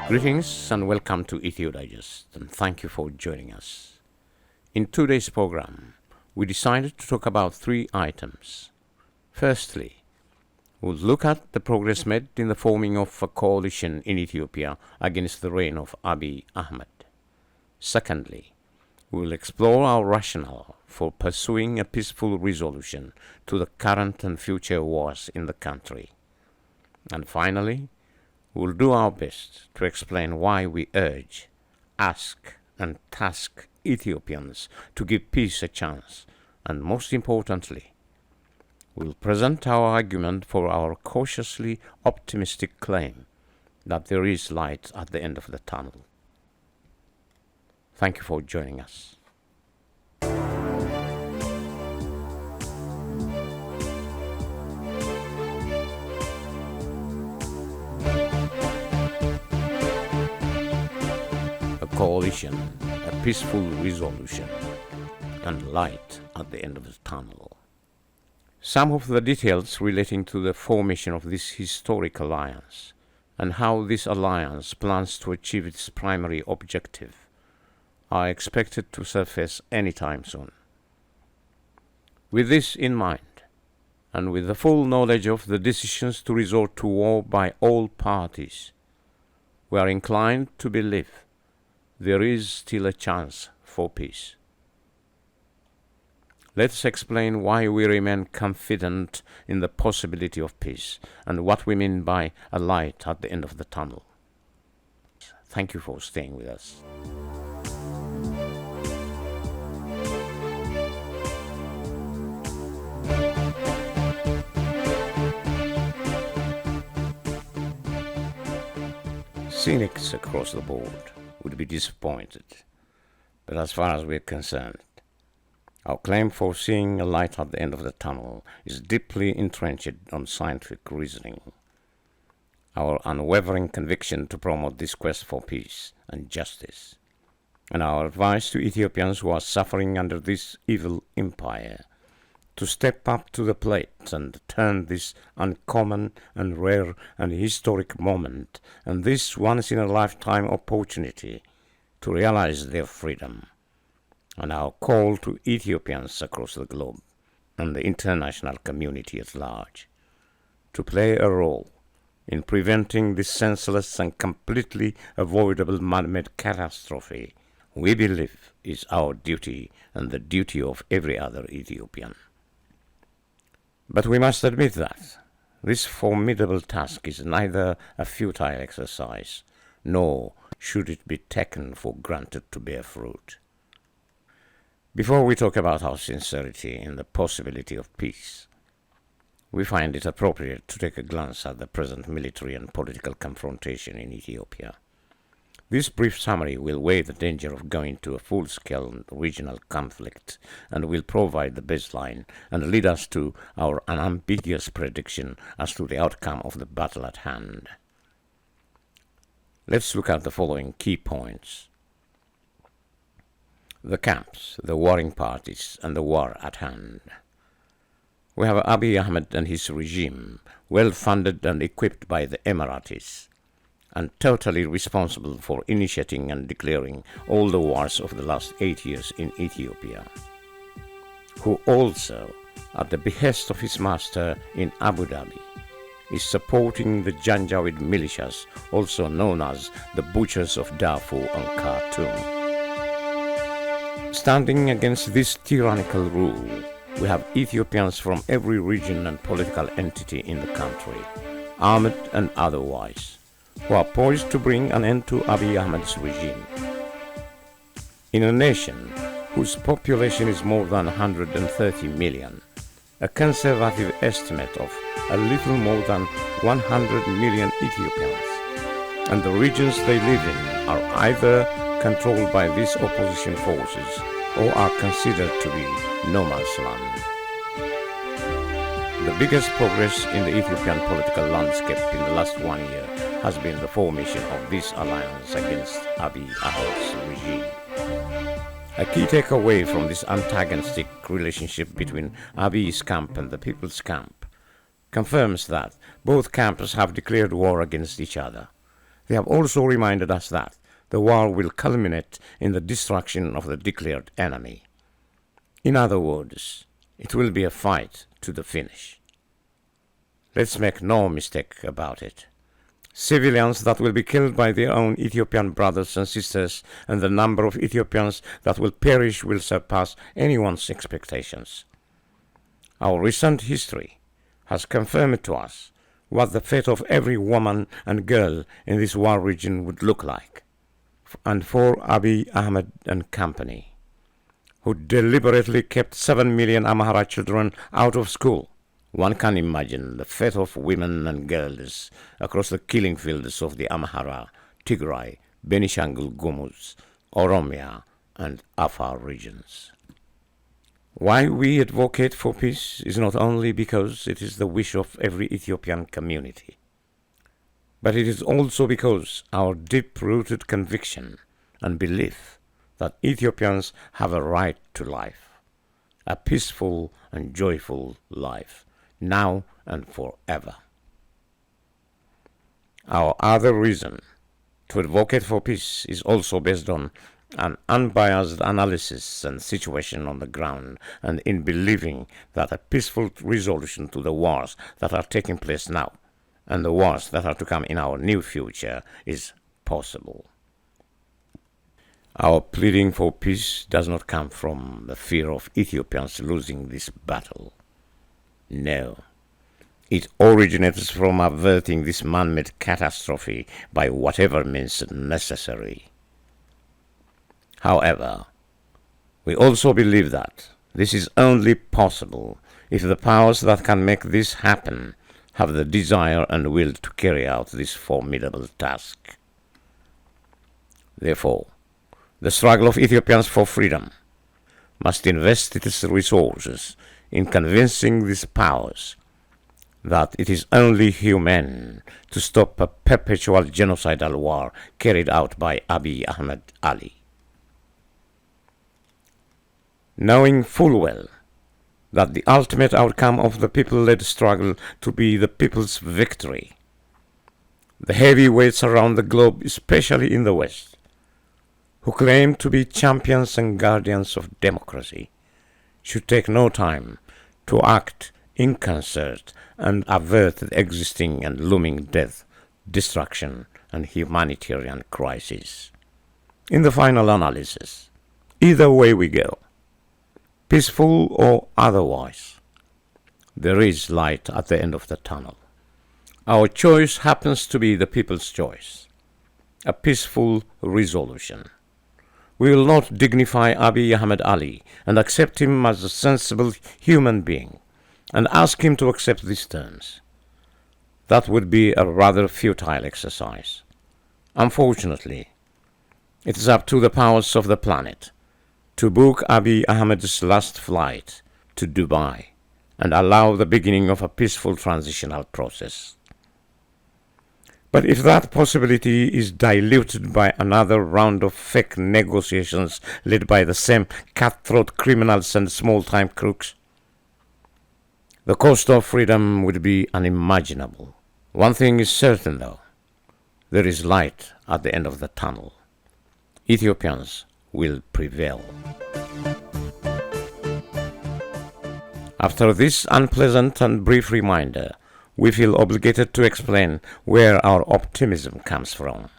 Greetings and welcome to Ethio-Digest, and thank you for joining us. In today's program, we decided to talk about three items. Firstly, we'll look at the progress made in the forming of a coalition in Ethiopia against the reign of Abiy Ahmed. Secondly, we'll explore our rationale for pursuing a peaceful resolution to the current and future wars in the country. And finally, we'll do our best to explain why we urge, ask, and task Ethiopians to give peace a chance, and most importantly, we'll present our argument for our cautiously optimistic claim that there is light at the end of the tunnel. Thank you for joining us. Coalition, a peaceful resolution, and light at the end of the tunnel. Some of the details relating to the formation of this historic alliance and how this alliance plans to achieve its primary objective are expected to surface anytime soon. With this in mind, and with the full knowledge of the decisions to resort to war by all parties, we are inclined to believe there is still a chance for peace. Let's explain why we remain confident in the possibility of peace and what we mean by a light at the end of the tunnel. Thank you for staying with us. Cynics across the board would be disappointed, but as far as we're concerned, our claim for seeing a light at the end of the tunnel is deeply entrenched on scientific reasoning. Our unwavering conviction to promote this quest for peace and justice, and our advice to Ethiopians who are suffering under this evil empire to step up to the plate and turn this uncommon and rare and historic moment and this once-in-a-lifetime opportunity to realize their freedom, and our call to Ethiopians across the globe and the international community at large to play a role in preventing this senseless and completely avoidable man-made catastrophe, we believe is our duty and the duty of every other Ethiopian. But we must admit that this formidable task is neither a futile exercise, nor should it be taken for granted to bear fruit. Before we talk about our sincerity in the possibility of peace, we find it appropriate to take a glance at the present military and political confrontation in Ethiopia. This brief summary will weigh the danger of going to a full-scale regional conflict and will provide the baseline and lead us to our unambiguous prediction as to the outcome of the battle at hand. Let's look at the following key points. The camps, the warring parties, and the war at hand. We have Abiy Ahmed and his regime, well funded and equipped by the Emiratis, and totally responsible for initiating and declaring all the wars of the last 8 years in Ethiopia, who also, at the behest of his master in Abu Dhabi, is supporting the Janjaweed militias, also known as the Butchers of Darfur and Khartoum. Standing against this tyrannical rule, we have Ethiopians from every region and political entity in the country, armed and otherwise, who are poised to bring an end to Abiy Ahmed's regime. In a nation whose population is more than 130 million, a conservative estimate of a little more than 100 million Ethiopians, and the regions they live in are either controlled by these opposition forces or are considered to be no man's land. The biggest progress in the Ethiopian political landscape in the last 1 year has been the formation of this alliance against Abiy Ahmed's regime. A key takeaway from this antagonistic relationship between Abiy's camp and the people's camp confirms that both camps have declared war against each other, They have also reminded us that the war will culminate in the destruction of the declared enemy. In other words, it will be a fight to the finish. Let's make no mistake about it. Civilians that will be killed by their own Ethiopian brothers and sisters, and the number of Ethiopians that will perish will surpass anyone's expectations. Our recent history has confirmed to us what the fate of every woman and girl in this war region would look like. And for Abiy Ahmed and company, who deliberately kept 7 million Amhara children out of school, one can imagine the fate of women and girls across the killing fields of the Amhara, Tigray, Benishangul Gumuz, Oromia, and Afar regions. Why we advocate for peace is not only because it is the wish of every Ethiopian community, but it is also because our deep-rooted conviction and belief that Ethiopians have a right to life, a peaceful and joyful life, now and forever. Our other reason to advocate for peace is also based on an unbiased analysis and situation on the ground, and in believing that a peaceful resolution to the wars that are taking place now and the wars that are to come in our new future is possible. Our pleading for peace does not come from the fear of Ethiopians losing this battle. No. It originates from averting this man-made catastrophe by whatever means necessary. However, we also believe that this is only possible if the powers that can make this happen have the desire and will to carry out this formidable task. Therefore, the struggle of Ethiopians for freedom must invest its resources in convincing these powers that it is only humane to stop a perpetual genocidal war carried out by Abiy Ahmed Ali. Knowing full well that the ultimate outcome of the people-led struggle to be the people's victory, the heavyweights around the globe, especially in the West, who claim to be champions and guardians of democracy, should take no time to act in concert and avert the existing and looming death, destruction, and humanitarian crisis. In the final analysis, either way we go, peaceful or otherwise, there is light at the end of the tunnel. Our choice happens to be the people's choice, a peaceful resolution. We will not dignify Abiy Ahmed Ali and accept him as a sensible human being and ask him to accept these terms. That would be a rather futile exercise. Unfortunately, it is up to the powers of the planet to book Abiy Ahmed's last flight to Dubai and allow the beginning of a peaceful transitional process. But if that possibility is diluted by another round of fake negotiations led by the same cutthroat criminals and small-time crooks, the cost of freedom would be unimaginable. One thing is certain, though. There is light at the end of the tunnel. Ethiopians will prevail. After this unpleasant and brief reminder, we feel obligated to explain where our optimism comes from.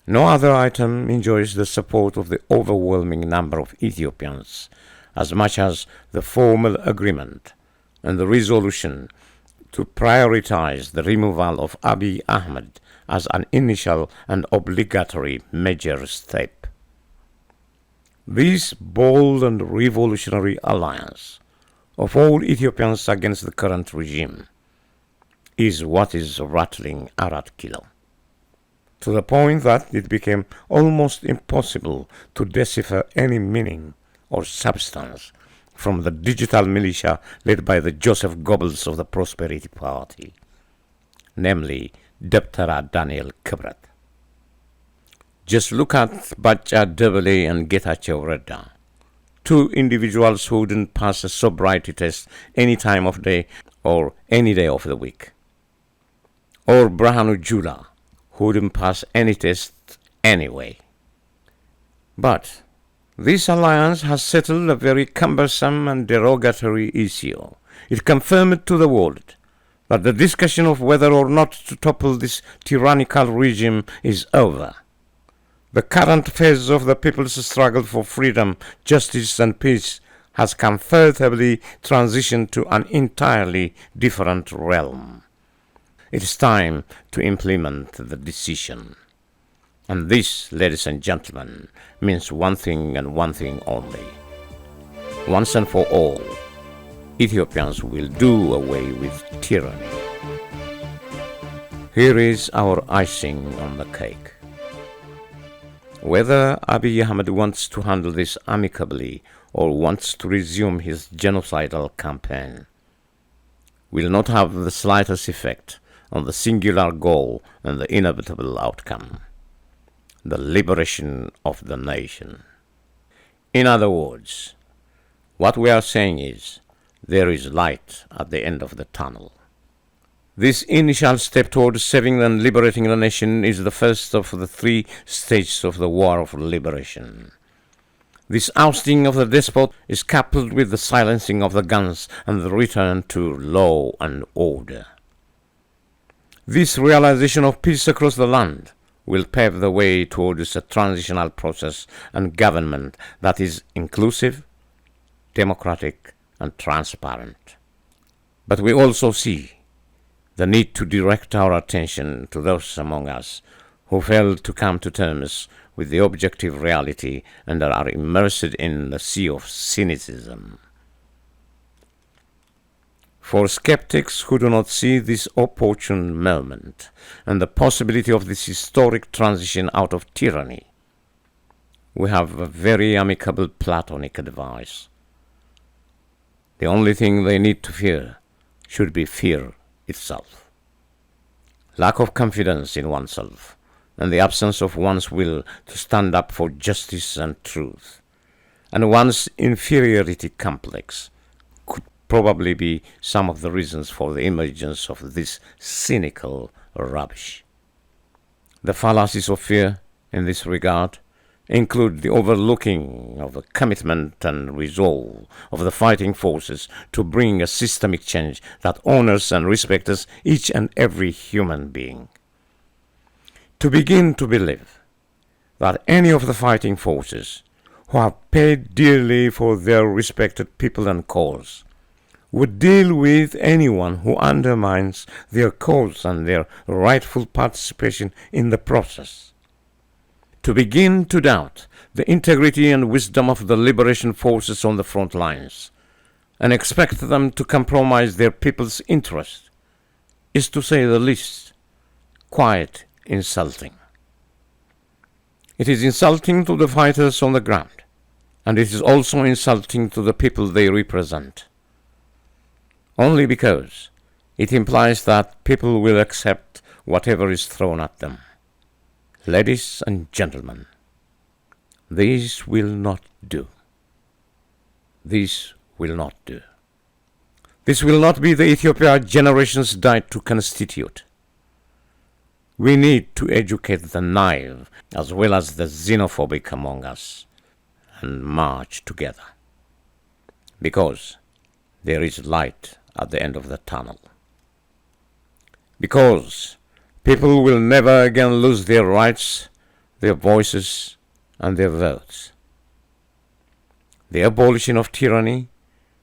No other item enjoys the support of the overwhelming number of Ethiopians as much as the formal agreement and the resolution to prioritize the removal of Abiy Ahmed as an initial and obligatory major step. This bold and revolutionary alliance of all Ethiopians against the current regime is what is rattling Arat Kilo, to the point that it became almost impossible to decipher any meaning or substance from the digital militia led by the Joseph Goebbels of the Prosperity Party, namely Dr. Daniel Kibret. Just look at Bacha Debele and Getachew Reda, two individuals who wouldn't pass a sobriety test any time of day or any day of the week. Or Brahanu Jula, wouldn't pass any test anyway. But this alliance has settled a very cumbersome and derogatory issue. It confirmed to the world that the discussion of whether or not to topple this tyrannical regime is over. The current phase of the people's struggle for freedom, justice, and peace has comfortably transitioned to an entirely different realm. It is time to implement the decision. And this, ladies and gentlemen, means one thing and one thing only. Once and for all, Ethiopians will do away with tyranny. Here is our icing on the cake. Whether Abiy Ahmed wants to handle this amicably or wants to resume his genocidal campaign will not have the slightest effect on the singular goal and the inevitable outcome: the liberation of the nation. In other words, what we are saying is, there is light at the end of the tunnel. This initial step toward saving and liberating the nation is the first of the 3 stages of the war of liberation. This ousting of the despot is coupled with the silencing of the guns and the return to law and order. This realization of peace across the land will pave the way towards a transitional process and government that is inclusive, democratic, and transparent. But we also see the need to direct our attention to those among us who failed to come to terms with the objective reality and are immersed in the sea of cynicism. For skeptics who do not see this opportune moment and the possibility of this historic transition out of tyranny, we have a very amicable Platonic advice. The only thing they need to fear should be fear itself. Lack of confidence in oneself and the absence of one's will to stand up for justice and truth, and one's inferiority complex could probably be some of the reasons for the emergence of this cynical rubbish. The fallacies of fear in this regard include the overlooking of the commitment and resolve of the fighting forces to bring a systemic change that honors and respects each and every human being. To begin to believe that any of the fighting forces who have paid dearly for their respected people and cause would deal with anyone who undermines their cause and their rightful participation in the process. To begin to doubt the integrity and wisdom of the liberation forces on the front lines and expect them to compromise their people's interest is, to say the least, quite insulting. It is insulting to the fighters on the ground, and it is also insulting to the people they represent, only because it implies that people will accept whatever is thrown at them. Ladies and gentlemen, this will not do. This will not do. This will not be the Ethiopia generations died to constitute. We need to educate the naive as well as the xenophobic among us and march together, because there is light at the end of the tunnel. Because people will never again lose their rights, their voices, and their votes. The abolition of tyranny,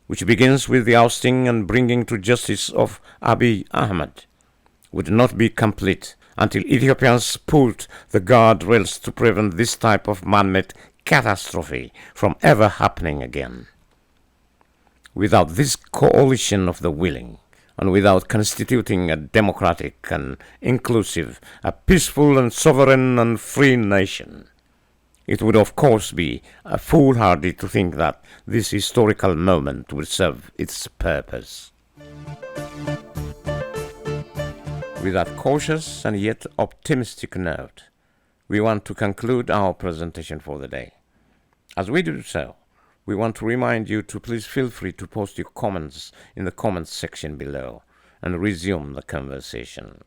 which begins with the ousting and bringing to justice of Abiy Ahmed, would not be complete until Ethiopians pulled the guardrails to prevent this type of man-made catastrophe from ever happening again. Without this coalition of the willing, and without constituting a democratic and inclusive, a peaceful and sovereign and free nation, it would of course be foolhardy to think that this historical moment will serve its purpose. With that cautious and yet optimistic note, we want to conclude our presentation for the day. As we do so, we want to remind you to please feel free to post your comments in the comments section below and resume the conversation.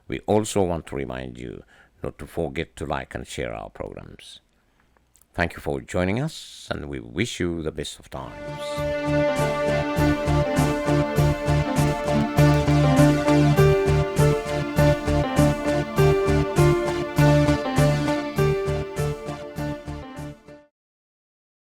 We also want to remind you not to forget to like and share our programs. Thank you for joining us, and we wish you the best of times.